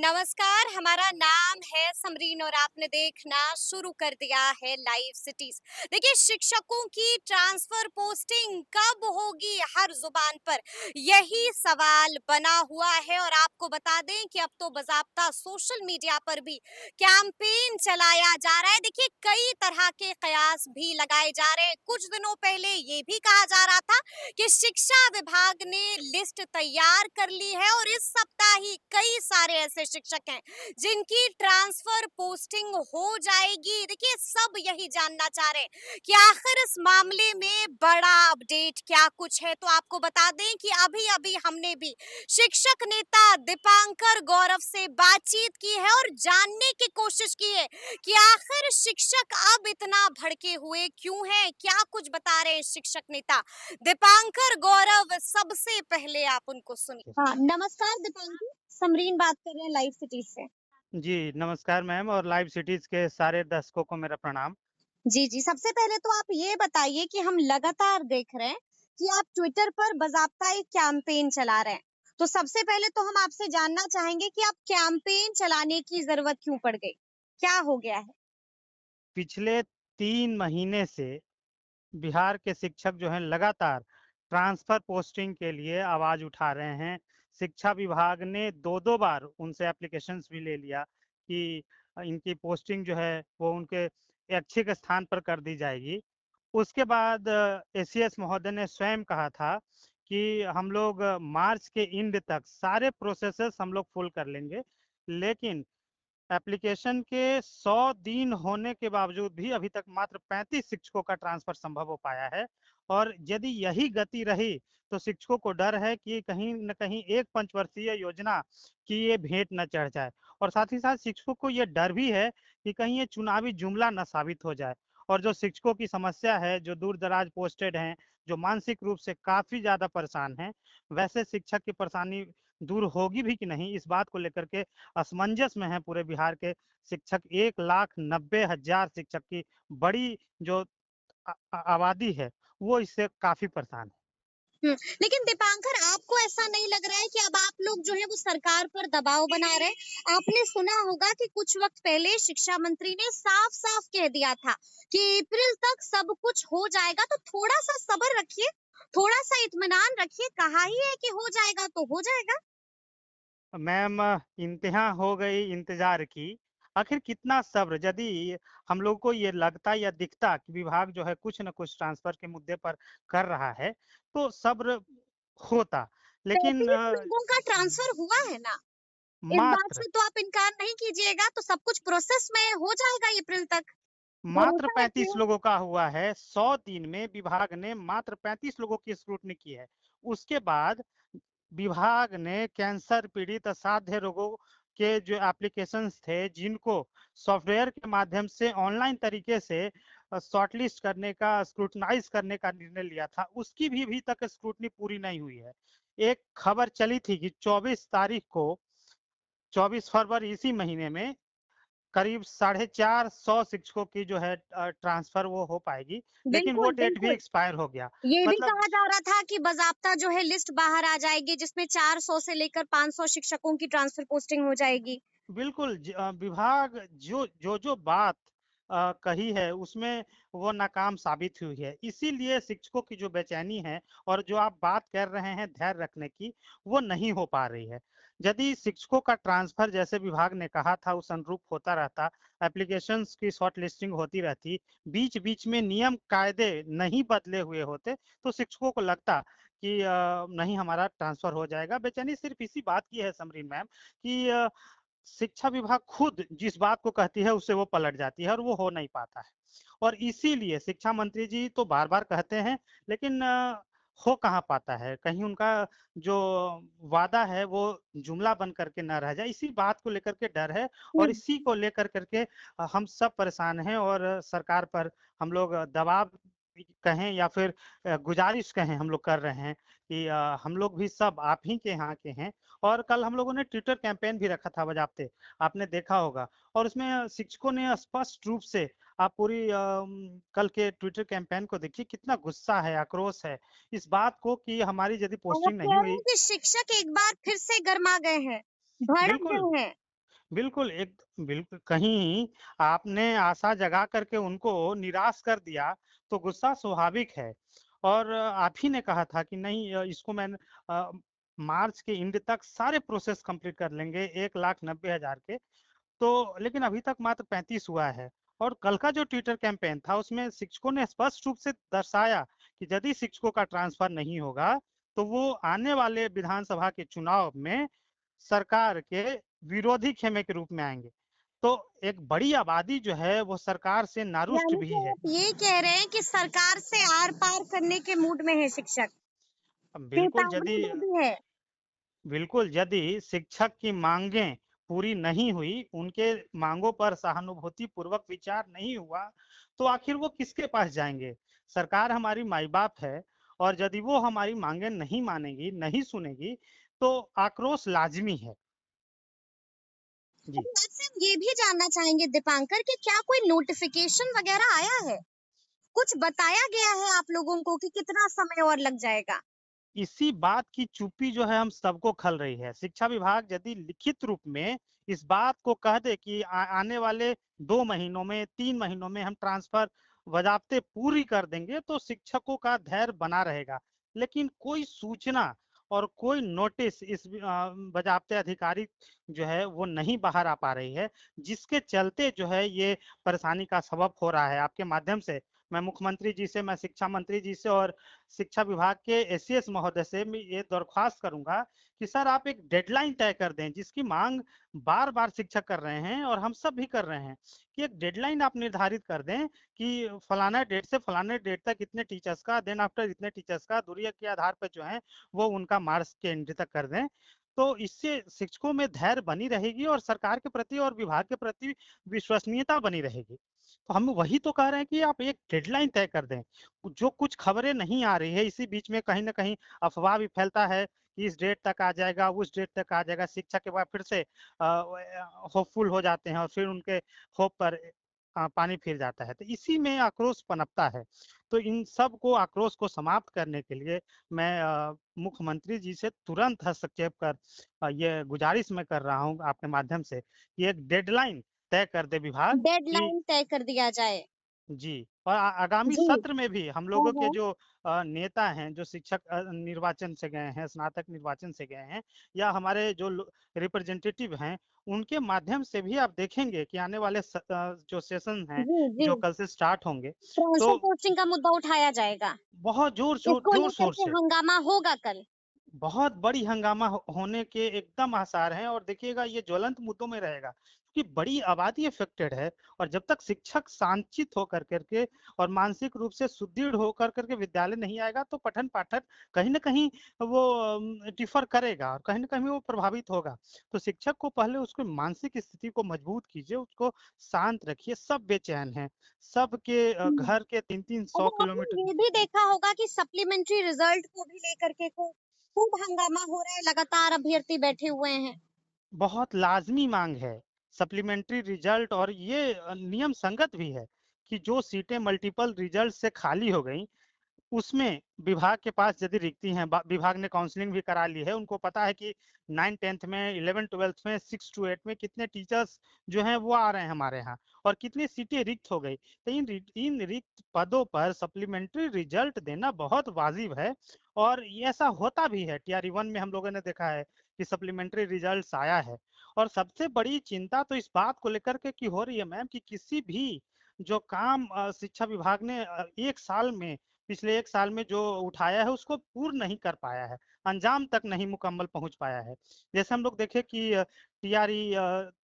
नमस्कार, हमारा नाम है समरीन और आपने देखना शुरू कर दिया है लाइव सिटीज। देखिए, शिक्षकों की ट्रांसफर पोस्टिंग कब होगी, हर जुबान पर यही सवाल बना हुआ है। और आपको बता दें कि अब तो बजाब्ता सोशल मीडिया पर भी कैंपेन चलाया जा रहा है। देखिए, कई तरह के कयास भी लगाए जा रहे हैं। कुछ दिनों पहले ये भी कहा जा रहा था कि शिक्षा विभाग ने लिस्ट तैयार कर ली है और इस सप्ताह ही कई सारे ऐसे शिक्षक हैं जिनकी ट्रांसफर पोस्टिंग हो जाएगी। देखिए, सब यही जानना चाह रहे हैं कि आखिर इस मामले में बड़ा अपडेट क्या कुछ है। तो आपको बता दें कि अभी अभी हमने भी शिक्षक नेता दीपांकर गौरव से बातचीत की है और जानने की कोशिश की है कि आखिर शिक्षक अब इतना भड़के हुए क्यों हैं। क्या कुछ बता रहे हैं शिक्षक नेता दीपांकर गौरव। सबसे पहले आप उनको सुनिए। हाँ, नमस्कार दीपांकर, समरीन बात कर रहे हैं लाइव सिटी से। जी, नमस्कार मैम और लाइव सिटीज़ के सारे दर्शकों को मेरा प्रणाम। जी जी, सबसे पहले तो आप ये बताइए कि हम लगातार देख रहे हैं कि आप ट्विटर पर बाकायदा एक कैंपेन चला रहे हैं। तो सबसे पहले तो हम आपसे जानना चाहेंगे कि आप कैंपेन चलाने की जरूरत क्यों पड़ गई, क्या हो गया है। पिछले 3 महीने से बिहार के शिक्षक जो हैं लगातार ट्रांसफ़र पोस्टिंग के लिए आवाज़ उठा रहे हैं। शिक्षा विभाग ने 2-2 बार उनसे एप्लीकेशंस भी ले लिया कि इनकी पोस्टिंग जो है वो उनके ऐच्छिक स्थान पर कर दी जाएगी। उसके बाद एसीएस महोदय ने स्वयं कहा था कि हम लोग मार्च के एंड तक सारे प्रोसेसेस हम लोग फुल कर लेंगे। लेकिन एप्लीकेशन के 100 दिन होने के बावजूद भी अभी तक मात्र 35 शिक्षकों का ट्रांसफर संभव हो पाया है और यदि यही गति रही तो शिक्षकों को डर है कि कहीं न कहीं एक पंचवर्षीय योजना की ये भेंट न चढ़ जाए और साथ ही साथ शिक्षकों को ये डर भी है कि कहीं ये चुनावी जुमला न साबित हो जाए और जो शिक्षकों की समस्या है, जो दूर-दराज पोस्टेड हैं, जो मानसिक रूप से काफ़ी ज़्यादा परेशान हैं, वैसे शिक्षक की परेशानी दूर होगी भी कि नहीं, इस बात को लेकर के असमंजस में है पूरे बिहार के शिक्षक। 1,90,000 शिक्षक की बड़ी जो आबादी है, वो इससे काफ़ी परेशान है। लेकिन दीपांकर, आपको ऐसा नहीं लग रहा है कि अब आप लोग जो है वो सरकार पर दबाव बना रहे हैं। आपने सुना होगा कि कुछ वक्त पहले शिक्षा मंत्री ने साफ साफ कह दिया था कि अप्रैल तक सब कुछ हो जाएगा, तो थोड़ा सा सब्र रखिए, थोड़ा सा इत्मीनान रखिए। कहा ही है कि हो जाएगा तो हो जाएगा। मैम इंतहा हो गई इंतज़ार की। आखिर कितना सब्र यदि हम लोग को ये लगता या दिखता कि विभाग जो है कुछ न कुछ ट्रांसफ़र के मुद्दे पर कर रहा है, तो सब्र होता। लेकिन 35 लोगों का ट्रांसफर हुआ है ना, इस बात मात्र से तो आप इनकार नहीं कीजिएगा। तो सब कुछ प्रोसेस में हो जाएगा अप्रैल तक, मात्र भरोसा 35 रखिए। लोगों का हुआ है। 100 दिन में विभाग ने मात्र 35 लोगों की स्क्रूटनी की है। उसके बाद विभाग ने कैंसर पीड़ित असाध्य रोगों के जो एप्लीकेशंस थे, जिनको सॉफ्टवेयर के माध्यम से ऑनलाइन तरीके से शॉर्टलिस्ट करने का, स्क्रूटनाइज़ करने का निर्णय लिया था, उसकी भी अभी तक स्क्रूटनी पूरी नहीं हुई है। एक खबर चली थी कि 24 तारीख को 24 फरवरी इसी महीने में करीब 450 शिक्षकों की जो है ट्रांसफ़र वो हो पाएगी, लेकिन वो बिल्कुल डेट भी बिल्कुल, एक्सपायर हो गया। ये भी मतलब कहा जा रहा था कि बाज़ाब्ता जो है लिस्ट बाहर आ जाएगी, जिसमें 400 से लेकर 500 शिक्षकों की ट्रांसफर पोस्टिंग हो जाएगी। बिल्कुल विभाग जो बात कही है उसमें वो नाकाम साबित हुई है। इसीलिए शिक्षकों की जो बेचैनी है और जो आप बात कर रहे हैं धैर्य रखने की, वो नहीं हो पा रही है। यदि शिक्षकों का ट्रांसफ़र जैसे विभाग ने कहा था उस अनुरूप होता रहता, एप्लीकेशंस की शॉर्ट लिस्टिंग होती रहती, बीच-बीच में नियम कायदे नहीं बदले हुए होते, तो शिक्षकों को लगता कि नहीं हमारा ट्रांसफ़र हो जाएगा। बेचैनी सिर्फ़ इसी बात की है समरीन मैम कि शिक्षा विभाग खुद जिस बात को कहती है उससे वो पलट जाती है और वो हो नहीं पाता है। और इसीलिए शिक्षा मंत्री जी तो बार-बार कहते हैं लेकिन हो कहाँ पाता है। कहीं उनका जो वादा है वो जुमला बन कर के ना रह जाए, इसी बात को लेकर के डर है और इसी को लेकर कर के हम सब परेशान हैं और सरकार पर हम लोग दबाव कहें या फिर गुज़ारिश कहें हम लोग कर रहे हैं कि हम लोग भी सब आप ही के यहाँ के हैं और कल हम लोगों ने ट्विटर कैंपेन भी रखा था बजाते, आपने देखा होगा और उसमें शिक्षकों ने स्पष्ट रूप से आप पूरी कल के ट्विटर कैंपेन को देखिए कितना गुस्सा है, आक्रोश है, इस बात को कि हमारी यदि और आप पोस्टिंग कह नहीं रहे हुई हैं कि शिक्षक एक बार फिर से गरमा गए हैं, भड़क बिल्कुल, गए हैं। बिल्कुल, बिल्कुल कहीं आपने आशा जगा कर के उनको निराश कर दिया, तो गुस्सा स्वाभाविक है। और आप ही ने कहा था कि नहीं इसको अ, मार्च के एंड तक सारे प्रोसेस कंप्लीट कर लेंगे 1,90,000 के। तो लेकिन अभी तक मात्र 35 हुआ है। और कल का जो ट्विटर कैंपेन था उसमें शिक्षकों ने स्पष्ट रूप से दर्शाया कि यदि शिक्षकों का ट्रांसफर नहीं होगा तो वो आने वाले विधानसभा के चुनाव में सरकार के विरोधी खेमे के रूप में आएंगे। तो एक बड़ी आबादी जो है वो सरकार से नारुष्ट यानी भी कि है। आप ये कह रहे हैं कि सरकार से आर-पार करने के मूड में है शिक्षक, बिल्कुल यदि चेतावनी दे दी है। बिल्कुल, यदि शिक्षक की माँगें पूरी नहीं हुई, उनके माँगों पर सहानुभूतिपूर्वक विचार नहीं हुआ, तो आखिर वो किसके पास जाएँगे? सरकार हमारी माई-बाप है और यदि वो हमारी माँगें नहीं मानेगी, नहीं सुनेगी, तो आक्रोश लाज़मी है। जी। अच्छा, आपसे हम ये भी जानना चाहेंगे दीपांकर कि क्या कोई नोटिफिकेशन वगैरह आया है? कुछ बताया गया है आप लोगों को कि कितना समय और लग जाएगा? इसी बात की चुप्पी जो है हम सबको खल रही है। शिक्षा विभाग यदि लिखित रूप में इस बात को कह दे कि आने वाले 2 महीनों में, 3 महीनों में हम ट्रांसफर बज़ाब्ते पूरी कर देंगे, तो शिक्षकों का धैर्य बना रहेगा। लेकिन कोई सूचना और कोई नोटिस इस बज़ाब्ते अधिकारी जो है वो नहीं बाहर आ पा रही है, जिसके चलते जो है ये परेशानी का सबब हो रहा है। आपके माध्यम से मैं मुख्यमंत्री जी से, मैं शिक्षा मंत्री जी से और शिक्षा विभाग के एसीएस महोदय से मैं ये दरख्वास्त करूँगा कि सर आप एक डेडलाइन तय कर दें, जिसकी माँग बार-बार शिक्षक कर रहे हैं और हम सब भी कर रहे हैं, कि एक डेडलाइन आप निर्धारित कर दें कि फलाना डेट से फलाने डेट तक इतने टीचर्स का, देन आफ्टर इतने टीचर्स का दूरिया के आधार पर जो है, वो उनका मार्च के एंड तक कर दें। तो इससे शिक्षकों में धैर्य बनी रहेगी और सरकार के प्रति और विभाग के प्रति विश्वसनीयता बनी रहेगी। तो हम वही तो कह रहे हैं कि आप एक डेडलाइन तय कर दें। जो कुछ खबरें नहीं आ रही है, इसी बीच में कहीं न कहीं अफ़वाह भी फैलता है कि इस डेट तक आ जाएगा, उस डेट तक आ जाएगा। शिक्षक के बाद फिर से होपफुल हो जाते हैं और फिर उनके होप पर पानी फिर जाता है। तो इसी में आक्रोश पनपता है। तो इन सब को आक्रोश को समाप्त करने के लिए मैं मुख्यमंत्री जी से तुरंत हस्तक्षेप कर ये गुज़ारिश मैं कर रहा हूँ आपके माध्यम से कि एक डेडलाइन तय कर दे विभाग कि डेडलाइन तय कर दिया जाए। जी, और आगामी जी। सत्र में भी हम हाँ, लोगों के हाँ। जो नेता हैं, जो शिक्षक निर्वाचन से गए हैं, स्नातक निर्वाचन से गए हैं या हमारे जो रिप्रेजेंटेटिव हैं, उनके माध्यम से भी आप देखेंगे कि आने वाले जो सेशन हैं, जी, जी। जो कल से स्टार्ट होंगे, ट्रांसफर तो पोस्टिंग का मुद्दा उठाया जाएगा। बहुत इसको लेकर ज़ोर-शोर के से हंगामा होगा कल। बहुत बड़ी हंगामा होने के एकदम आसार हैं और देखिएगा ये ज्वलंत मुद्दों में रहेगा क्योंकि बड़ी आबादी अफेक्टेड है और जब तक शिक्षक शांतित होकर करके और मानसिक रूप से सुदृढ़ होकर करके विद्यालय नहीं आएगा तो पठन पाठन कहीं ना कहीं वो डिफर करेगा और कहीं ना कहीं वो प्रभावित होगा। तो शिक्षक को पहले उसको मानसिक स्थिति को मजबूत कीजिए, उसको शांत रखिए। सब बेचैन हैं, सबके हुँ। घर के 300-300 अच्छा, किलोमीटर। आपने ये भी देखा होगा कि सप्लीमेंट्री रिजल्ट को भी लेकर के खूब हंगामा हो रहा है, लगातार अभ्यर्थी बैठे हुए हैं। बहुत लाज़मी माँग है, सप्लीमेंट्री रिज़ल्ट और ये नियम संगत भी है कि जो सीटें मल्टीपल रिज़ल्ट से खाली हो गई, उसमें विभाग के पास यदि रिक्ति हैं, विभाग ने काउंसलिंग भी करा ली है, उनको पता है कि 9th-10th में, 11th-12th में, 6-8 में कितने टीचर्स जो हैं वो आ रहे हैं हमारे यहाँ और कितनी सीटें रिक्त हो गई। तो इन रिक्त पदों पर सप्लीमेंट्री रिजल्ट देना बहुत वाजिब है और ये ऐसा होता भी है। टीआरई 1 में हम लोगों ने देखा है कि सप्लीमेंट्री रिजल्ट्स आया है और सबसे बड़ी चिंता तो इस बात को लेकर के की हो रही है मैम कि किसी भी जो काम शिक्षा विभाग ने 1 साल में पिछले 1 साल में जो उठाया है उसको पूर्ण नहीं कर पाया है, अंजाम तक नहीं मुकम्मल पहुँच पाया है। जैसे हम लोग देखें कि टीआरई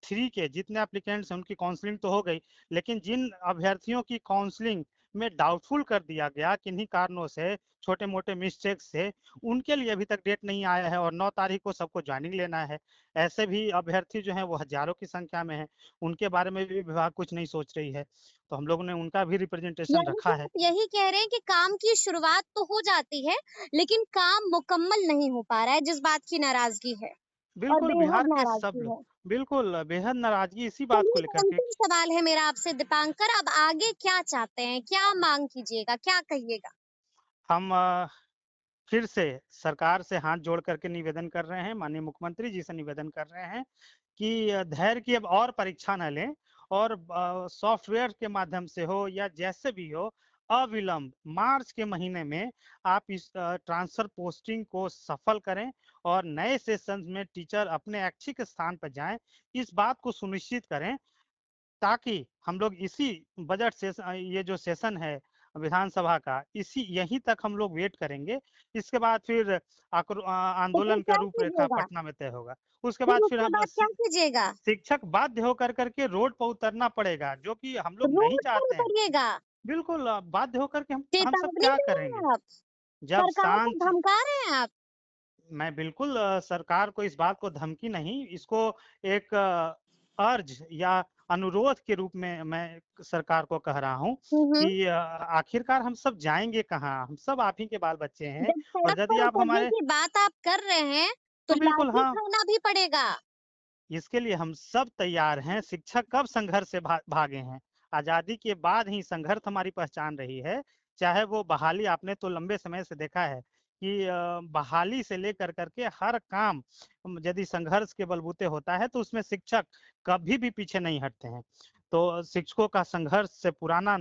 3 के जितने एप्लीकेंट्स हैं उनकी काउंसलिंग तो हो गई, लेकिन जिन अभ्यर्थियों की काउंसलिंग में डाउटफुल कर दिया गया किन्हीं कारणों से, छोटे-मोटे मिस्टेक से, उनके लिए अभी तक डेट नहीं आया है और 9 तारीख को सबको जॉइनिंग लेना है। ऐसे भी अभ्यर्थी जो हैं वो हज़ारों की संख्या में हैं, उनके बारे में भी विभाग कुछ नहीं सोच रही है। तो हम लोगों ने उनका भी रिप्रेजेंटेशन यानी कि रखा है। आप यही कह रहे हैं कि काम की शुरुआत तो हो जाती है, लेकिन काम मुकम्मल नहीं हो पा रहा है, जिस बात की नाराज़गी है और बिल्कुल, बिहार बेहद के सब नाराज़गी लोग है। बिल्कुल, बेहद नाराज़गी इसी बात को चलिए, एक लेकर के। अंतिम सवाल है मेरा आपसे दीपांकर, अब आगे क्या चाहते हैं? क्या माँग कीजिएगा? क्या कहिएगा? हम फिर से सरकार से हाथ जोड़ करके निवेदन कर रहे हैं, माननीय मुख्यमंत्री जी से निवेदन कर रहे हैं कि धैर्य की अब और परीक्षा न लें और सॉफ्टवेयर के माध्यम से हो या जैसे भी हो, अविलंब मार्च के महीने में आप इस ट्रांसफर पोस्टिंग को सफल करें और नए सेशन में टीचर अपने ऐच्छिक स्थान पर जाएँ। इस बात को सुनिश्चित करें ताकि हम लोग इसी ये जो सेशन है विधानसभा का, इसी यहीं तक हम लोग वेट करेंगे। इसके बाद फिर तो फिर आंदोलन का क्या रूपरेखा कीजिएगा? पटना में तय होगा। उसके फिर बाद फिर उसके हम बाद क्या कीजिएगा? शिक्षक बाध्य होकर के रोड पर उतरना पड़ेगा, जो कि हम लोग नहीं रोड पर चाहते हैं। उतरिएगा? बिल्कुल बाध्य होकर के हम सब चेतावनी क्या दे रहे करेंगे? हैं आप? जब सरकार को शांति धमका रहे हैं आप? मैं बिल्कुल सरकार को इस बात को धमकी नहीं, इसको एक अर्ज या अनुरोध के रूप में मैं सरकार को कह रहा हूँ हुँ, हुँ। कि आखिरकार हम सब जाएँगे कहाँ? हम सब आप ही के बाल-बच्चे हैं जब और सड़क यदि पर आप उतरने हमारे की बात आप कर रहे हैं, तो तो बिल्कुल लाठी हाँ, खाना भी पड़ेगा। इसके लिए हम सब तैयार हैं। शिक्षक कब संघर्ष से भागे हैं? आज़ादी के बाद ही संघर्ष हमारी पहचान रही है। चाहे वो बहाली आपने तो लंबे समय से देखा है कि बहाली से लेकर के हर काम यदि संघर्ष के बलबूते होता है तो उसमें शिक्षक कभी भी पीछे नहीं हटते हैं। तो शिक्षकों का संघर्ष से पुराना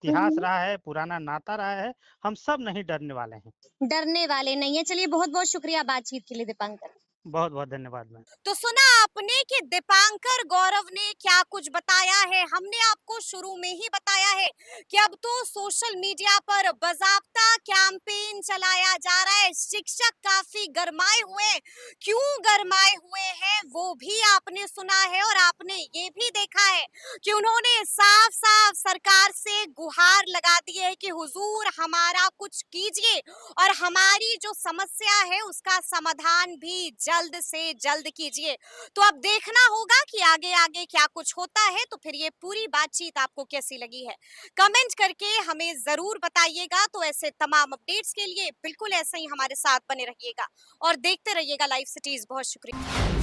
हुँ, इतिहास हुँ। रहा है, पुराना नाता रहा है। हम सब नहीं डरने वाले हैं। डरने वाले नहीं है। चलिए बहुत-बहुत शुक्रिया बातचीत के लिए दीपांकर। बहुत-बहुत धन्यवाद मैम। तो सुना आपने कि दीपांकर गौरव ने क्या कुछ बताया है। हमने आपको शुरू में ही बताया है कि अब तो सोशल मीडिया पर बाज़ाब्ता कैंपेन चलाया जा रहा है। शिक्षक काफ़ी गरमाए हुए हैं। क्यों गरमाए हुए हैं वो भी आपने सुना है और आपने ये भी देखा है कि उन्होंने साफ-साफ सरकार से गुहार लगा दी है कि हुजूर हमारा कुछ कीजिए और हमारी जो समस्या है उसका समाधान भी जल्द से जल्द कीजिए। तो अब देखना होगा कि आगे-आगे क्या कुछ होता है, तो फिर ये पूरी बातचीत आपको कैसी लगी है? कमेंट करके हमें ज़रूर बताइएगा। तो ऐसे तमाम अपडेट्स के लिए बिल्कुल ऐसे ही हमारे साथ बने रहिएगा और देखते रहिएगा लाइव सिटीज़। बहुत शुक्रिया।